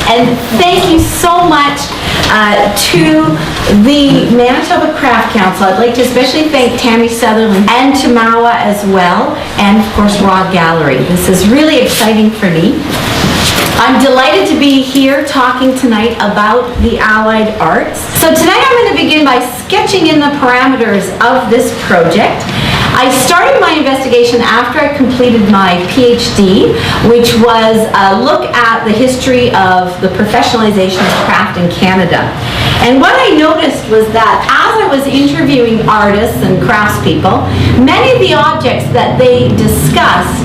And thank you so much to the Manitoba Craft Council. I'd like to especially thank Tammy Sutherland and Tamawa as well, and of course Raw Gallery. This is really exciting for me. I'm delighted to be here talking tonight about the Allied Arts. So tonight I'm going to begin by sketching in the parameters of this project. I started my investigation after I completed my PhD, which was a look at the history of the professionalization of craft in Canada. And what I noticed was that as I was interviewing artists and craftspeople, many of the objects that they discussed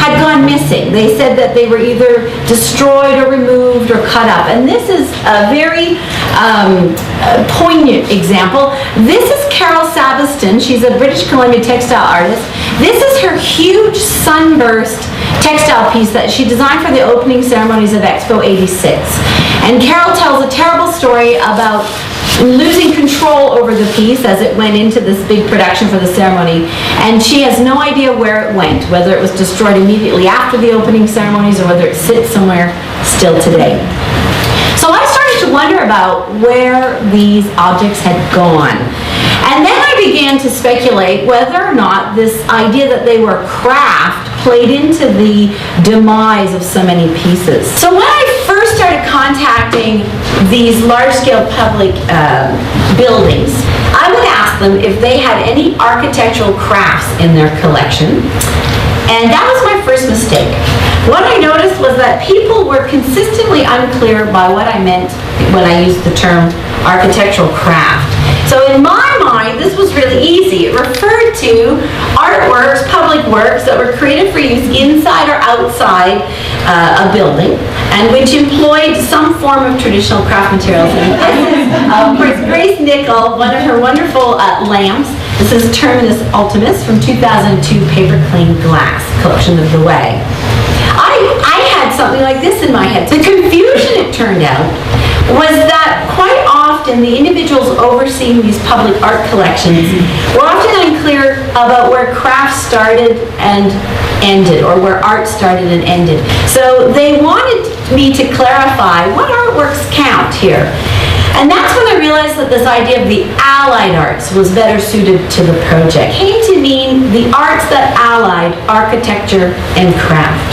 had gone missing. They said that they were either destroyed or removed or cut up. And this is a very poignant example. This is Carol Sabiston. She's a British Columbia textile artist. This is her huge sunburst textile piece that she designed for the opening ceremonies of Expo 86. And Carol tells a terrible story about losing control over the piece as it went into this big production for the ceremony, and she has no idea where it went, whether it was destroyed immediately after the opening ceremonies or whether it sits somewhere still today. So I started to wonder about where these objects had gone. And then I began to speculate whether or not this idea that they were craft played into the demise of so many pieces. So when I first started contacting these large-scale public buildings, I would ask them if they had any architectural crafts in their collection. And that was my first mistake. What I noticed was that people were consistently unclear by what I meant when I used the term architectural craft. So in my mind, this was really easy. It referred to artworks, public works that were created for use inside or outside a building, and which employed some form of traditional craft materials. And this is Grace Nickel, one of her wonderful lamps. This is Terminus Ultimus from 2002 Paper Clean Glass, collection of the way. I had something like this in my head. The confusion, it turned out, was that quite often the individuals overseeing these public art collections were often unclear about where craft started and ended, or where art started and ended. So they wanted me to clarify what artworks count here. And that's when I realized that this idea of the Allied arts was better suited to the project. It came to mean the arts that allied architecture and craft.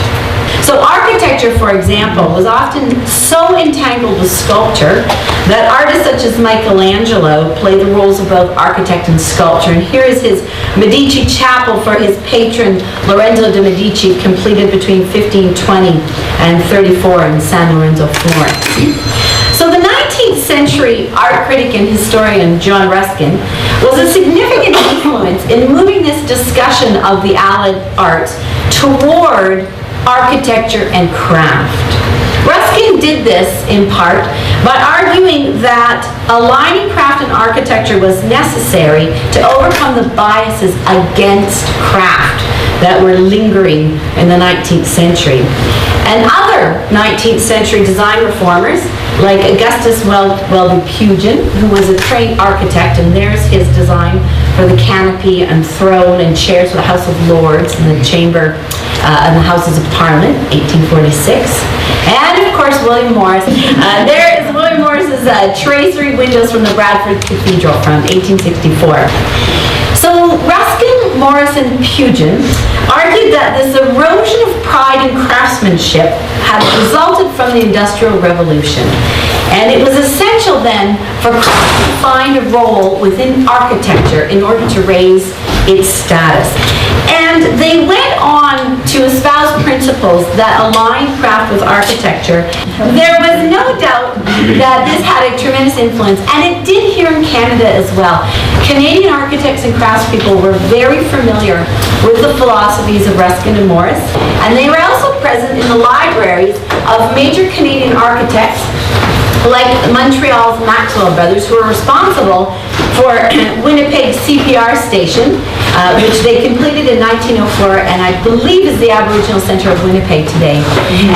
So architecture, for example, was often so entangled with sculpture that artists such as Michelangelo played the roles of both architect and sculptor. And here is his Medici Chapel for his patron Lorenzo de' Medici, completed between 1520 and 34 in San Lorenzo, Florence. So the 19th century art critic and historian John Ruskin was a significant influence in moving this discussion of the Allied arts toward architecture and craft. Ruskin did this in part by arguing that aligning craft and architecture was necessary to overcome the biases against craft that were lingering in the 19th century. And other 19th century design reformers, like Augustus Welby Pugin, who was a trained architect, and there's his design for the canopy and throne and chairs for the House of Lords and the chamber and the Houses of Parliament, 1846. And of course, William Morris. There is William Morris's tracery windows from the Bradford Cathedral from 1864. So Ruskin, Morris, and Pugin argued that this erosion of pride in craftsmanship had resulted from the Industrial Revolution. And it was essential then for craft to find a role within architecture in order to raise its status. And they went on to espouse principles that align craft with architecture. There was no doubt that this had a tremendous influence, and it did here in Canada as well. Canadian architects and craftspeople were very familiar with the philosophies of Ruskin and Morris, and they were also present in the libraries of major Canadian architects like Montreal's Maxwell brothers, who were responsible for Winnipeg's CPR station, which they completed in 1904, and I believe is the Aboriginal Centre of Winnipeg today.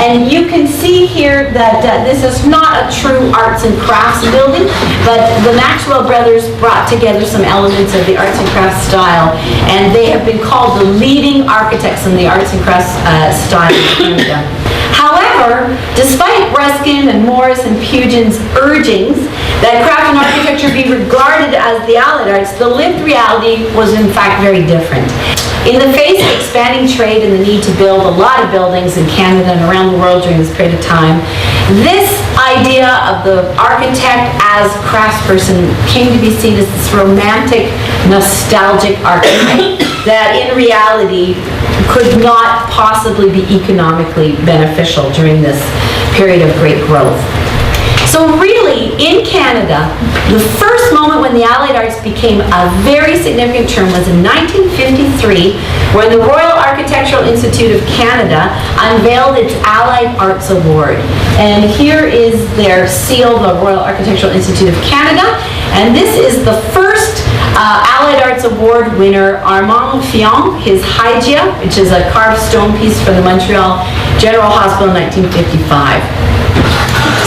And you can see here that this is not a true arts and crafts building, but the Maxwell brothers brought together some elements of the arts and crafts style, and they have been called the leading architects in the arts and crafts style in Canada. However, However, despite Ruskin and Morris and Pugin's urgings that craft and architecture be regarded as the Allied arts, the lived reality was in fact very different. In the face of expanding trade and the need to build a lot of buildings in Canada and around the world during this period of time, this idea of the architect as craftsperson came to be seen as this romantic, nostalgic architect that in reality could not possibly be economically beneficial during this period of great growth. So really, in Canada, the first moment when the Allied arts became a very significant term was in 1953, when the Royal Architectural Institute of Canada unveiled its Allied Arts Award. And here is their seal, the Royal Architectural Institute of Canada. And this is the first Allied Arts Award winner, Armand Fillon, his Hygia, which is a carved stone piece from the Montreal General Hospital in 1955.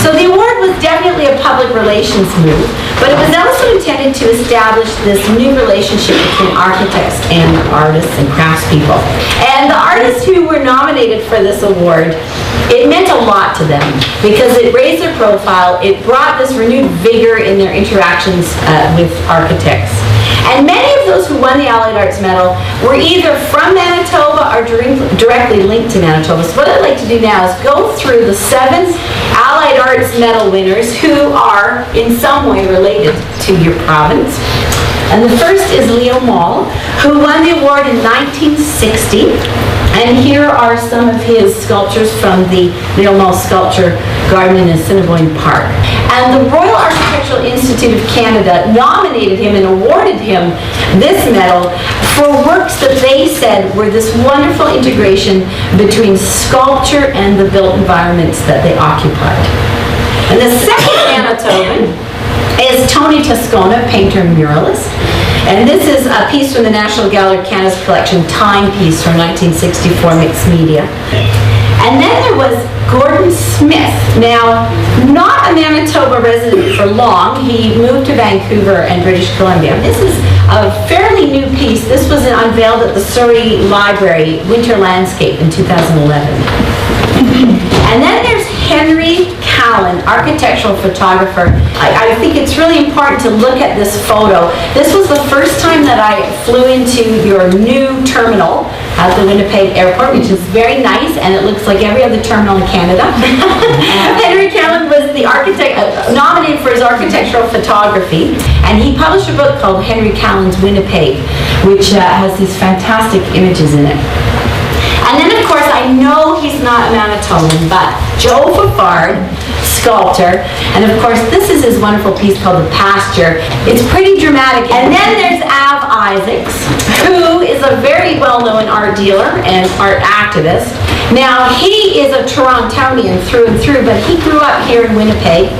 So the award was definitely a public relations move, but it was also intended to establish this new relationship between architects and artists and craftspeople. And the artists who were nominated for this award, it meant a lot to them because it raised their profile, it brought this renewed vigor in their interactions with architects. And many of those who won the Allied Arts Medal were either from Manitoba or directly linked to Manitoba. So what I'd like to do now is go through the 7 Allied Arts Medal winners who are in some way related to your province. And the first is Leo Mall, who won the award in 1960. And here are some of his sculptures from the Leo Mall Sculpture Garden in Assiniboine Park. And the Royal Architectural Institute of Canada nominated him and awarded him this medal for works that they said were this wonderful integration between sculpture and the built environments that they occupied. And the second Manitoban is Tony Toscona, painter and muralist. And this is a piece from the National Gallery of Canada's collection, Timepiece from 1964, mixed media. And then there was Gordon Smith. Now, not a Manitoba resident for long. He moved to Vancouver and British Columbia. This is a fairly new piece. This was unveiled at the Surrey Library Winter Landscape in 2011. And then there's Henry Callan, architectural photographer. I think it's really important to look at this photo. This was the first time that I flew into your new terminal at the Winnipeg Airport, which is very nice, and it looks like every other terminal in Canada. Henry Callan was the architect, nominated for his architectural photography, and he published a book called Henry Callan's Winnipeg, which has these fantastic images in it. And then, of course, I know he's not Manitoban, but Joe Fafard, sculptor, and of course, this is his wonderful piece called The Pasture. It's pretty dramatic. And then there's Av Isaacs, who is a very well-known art dealer and art activist. Now, he is a Torontonian through and through, but he grew up here in Winnipeg.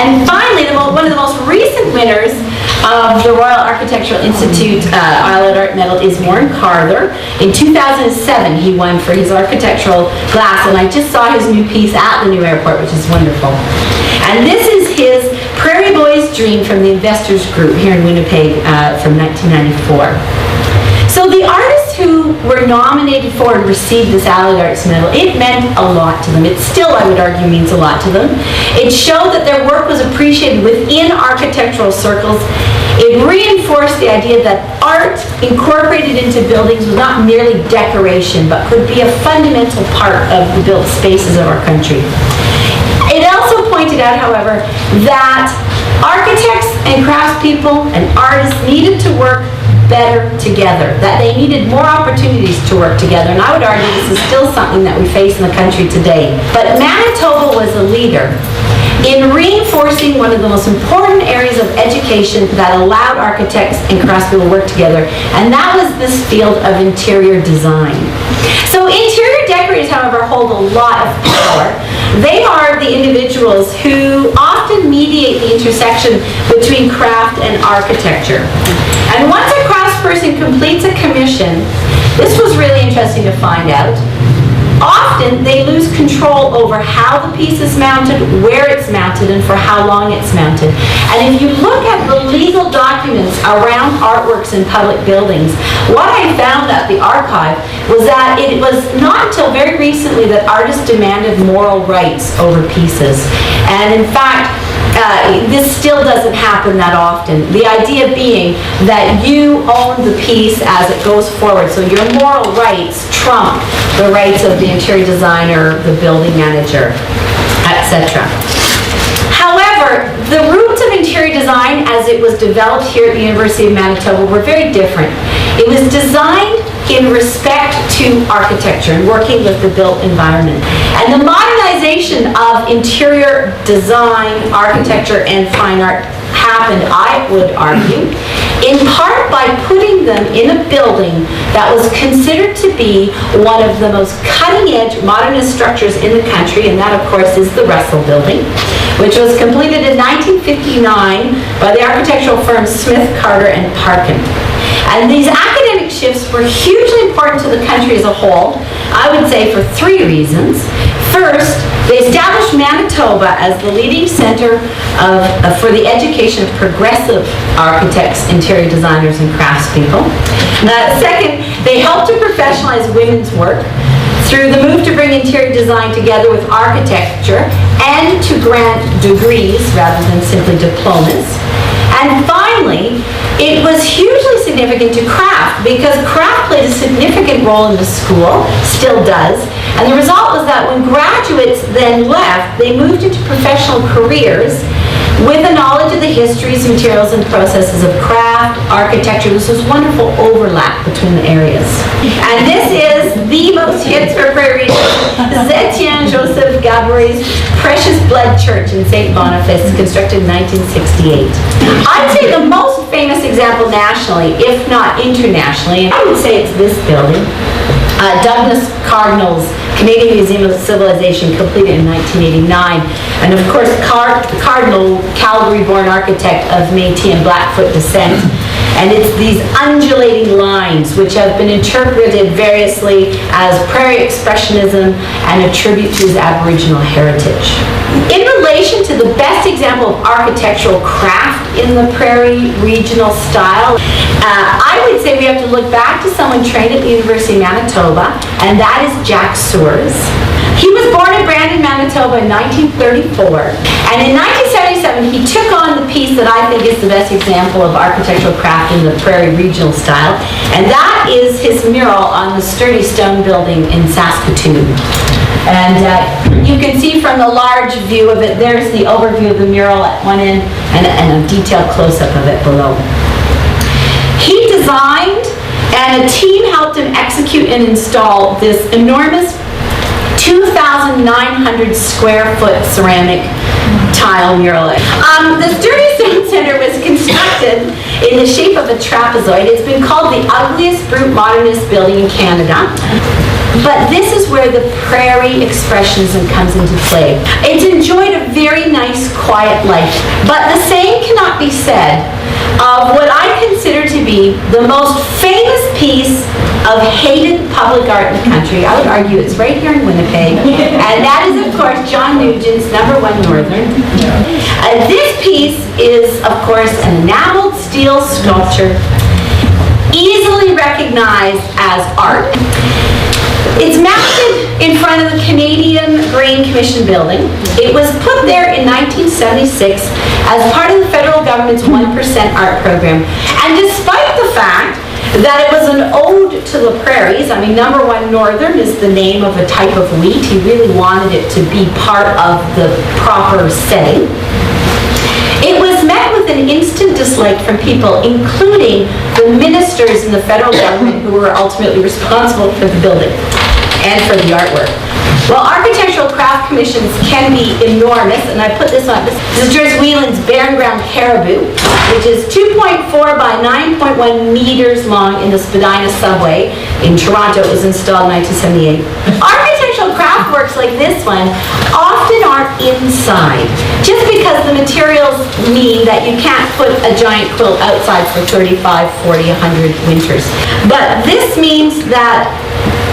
And finally, one of the most recent winners of the Royal Architectural Institute Allied Art Medal is Warren Carther. In 2007, he won for his architectural glass, and I just saw his new piece at the new airport, which is wonderful. And this is his Prairie Boys Dream from the Investors Group here in Winnipeg from 1994. So the artists who were nominated for and received this Allied Arts Medal, it meant a lot to them. It still, I would argue, means a lot to them. It showed that their work was appreciated within architectural circles. It reinforced the idea that art incorporated into buildings was not merely decoration, but could be a fundamental part of the built spaces of our country. It also pointed out, however, that architects and craftspeople and artists needed to work better together, that they needed more opportunities to work together. And I would argue this is still something that we face in the country today. But Manitoba was a leader in reinforcing one of the most important areas of education that allowed architects and craftspeople to work together, and that was this field of interior design. So interior decorators, however, hold a lot of power. They are the individuals who often mediate the intersection between craft and architecture. And once a craftsperson completes a commission, this was really interesting to find out. Often, they lose control over how the piece is mounted, where it's mounted, and for how long it's mounted. And if you look at the legal documents around artworks in public buildings, what I found at the archive was that it was not until very recently that artists demanded moral rights over pieces. And in fact, this still doesn't happen that often. The idea being that you own the piece as it goes forward, so your moral rights trump the rights of the interior designer, the building manager, etc. However, the roots of interior design as it was developed here at the University of Manitoba were very different. It was designed in respect to architecture and working with the built environment. And the modernization of interior design, architecture, and fine art happened, I would argue, in part by putting them in a building that was considered to be one of the most cutting-edge modernist structures in the country, and that, of course, is the Russell Building, which was completed in 1959 by the architectural firm Smith, Carter, and Parkin. And these academic shifts were hugely important to the country as a whole, I would say for three reasons. First, they established Manitoba as the leading center for the education of progressive architects, interior designers, and craftspeople. Second, they helped to professionalize women's work through the move to bring interior design together with architecture and to grant degrees rather than simply diplomas. And finally, it was hugely significant to craft because craft played a significant role in the school, still does, and the result was that when graduates then left, they moved into professional careers with a knowledge of the histories, materials, and processes of craft, architecture. This was wonderful overlap between the areas. And this is the most historic Etienne Joseph Gabory's Precious Blood Church in St. Boniface, constructed in 1968. I'd say the most famous example nationally, if not internationally, and I would say it's this building, Douglas Cardinal's Canadian Museum of Civilization, completed in 1989. And of course, Cardinal, Calgary-born architect of Métis and Blackfoot descent. And it's these undulating lines which have been interpreted variously as prairie expressionism and a tribute to his Aboriginal heritage. In relation to the best example of architectural craft in the prairie regional style, I would say we have to look back to someone trained at the University of Manitoba, and that is Jack Soers. He was born in Brandon, Manitoba in 1934, and in 1977 he took on the piece that I think is the best example of architectural craft in the prairie regional style, and that is his mural on the sturdy stone building in Saskatoon. And you can see from the large view of it, there's the overview of the mural at one end and a detailed close-up of it below. He designed, and a team helped him execute and install this enormous 2,900 square foot ceramic tile mural. The Sturdy Stone Center was constructed in the shape of a trapezoid. It's been called the ugliest brute modernist building in Canada. But this is where the prairie expressionism comes into play. It's enjoyed a very nice, quiet life. But the same cannot be said of what I consider to be the most famous piece of hated public art in the country. I would argue it's right here in Winnipeg. And that is, of course, John Nugent's No. 1 Northern. This piece is, of course, an enameled steel sculpture, easily recognized as art. It's mounted in front of the Canadian Grain Commission building. It was put there in 1976 as part of the federal government's 1% art program. And despite the fact that it was an ode to the prairies, I mean, No. 1 Northern is the name of a type of wheat. He really wanted it to be part of the proper setting. It was met with an instant dislike from people, including the ministers in the federal government who were ultimately responsible for the building and for the artwork. Well, architectural craft commissions can be enormous, and I put this on. This is Joyce Whelan's Barren Ground Caribou, which is 2.4 by 9.1 meters long in the Spadina subway in Toronto. It was installed in 1978. Architectural craft works like this one often aren't inside, just because the materials mean that you can't put a giant quilt outside for 35, 40, 100 winters. But this means that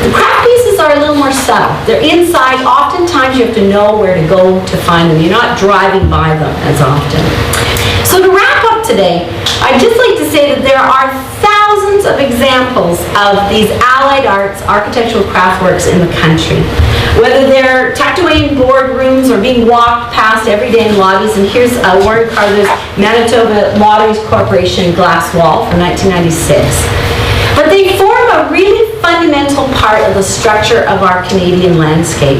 the craft pieces are a little more subtle. They're inside. Oftentimes you have to know where to go to find them. You're not driving by them as often. So to wrap up today, I'd just like to say that there are thousands of examples of these allied arts, architectural craft works in the country. Whether they're tucked away in boardrooms or being walked past every day in lobbies, and here's Warren Carter's Manitoba Lotteries Corporation glass wall from 1996. But they form a really fundamental part of the structure of our Canadian landscape.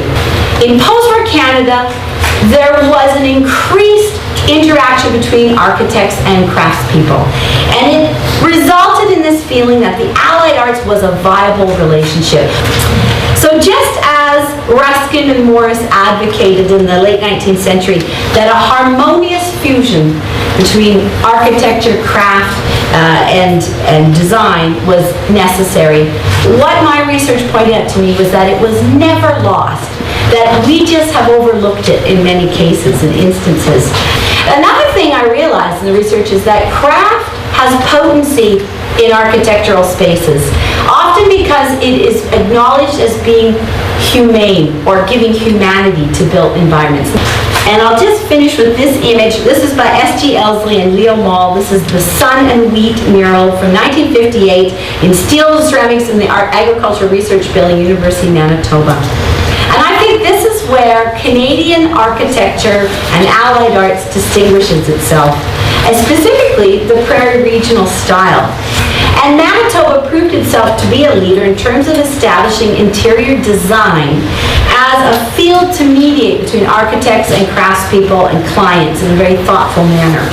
In Postwar Canada, there was an increased interaction between architects and craftspeople. And it resulted in this feeling that the allied arts was a viable relationship. So just as Ruskin and Morris advocated in the late 19th century that a harmonious fusion between architecture, craft, and design was necessary, what my research pointed out to me was that it was never lost, that we just have overlooked it in many cases and instances. Another thing I realized in the research is that craft has potency in architectural spaces, often because it is acknowledged as being humane or giving humanity to built environments. And I'll just finish with this image. This is by S.G. Elsley and Leo Mall. This is the Sun and Wheat mural from 1958 in steel and ceramics in the Agricultural Research Building, University of Manitoba. And I think this is where Canadian architecture and allied arts distinguishes itself, and specifically the Prairie Regional style. And Manitoba proved itself to be a leader in terms of establishing interior design as a field to mediate between architects and craftspeople and clients in a very thoughtful manner.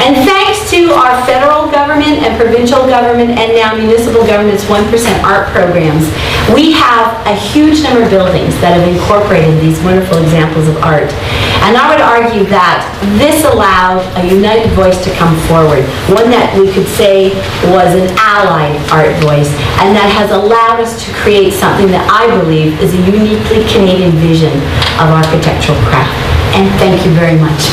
And thanks to our federal government and provincial government and now municipal government's 1% art programs, we have a huge number of buildings that have incorporated these wonderful examples of art. And I would argue that this allowed a united voice to come forward, one that we could say was an allied art voice, and that has allowed us to create something that I believe is a uniquely Canadian vision of architectural craft. And thank you very much.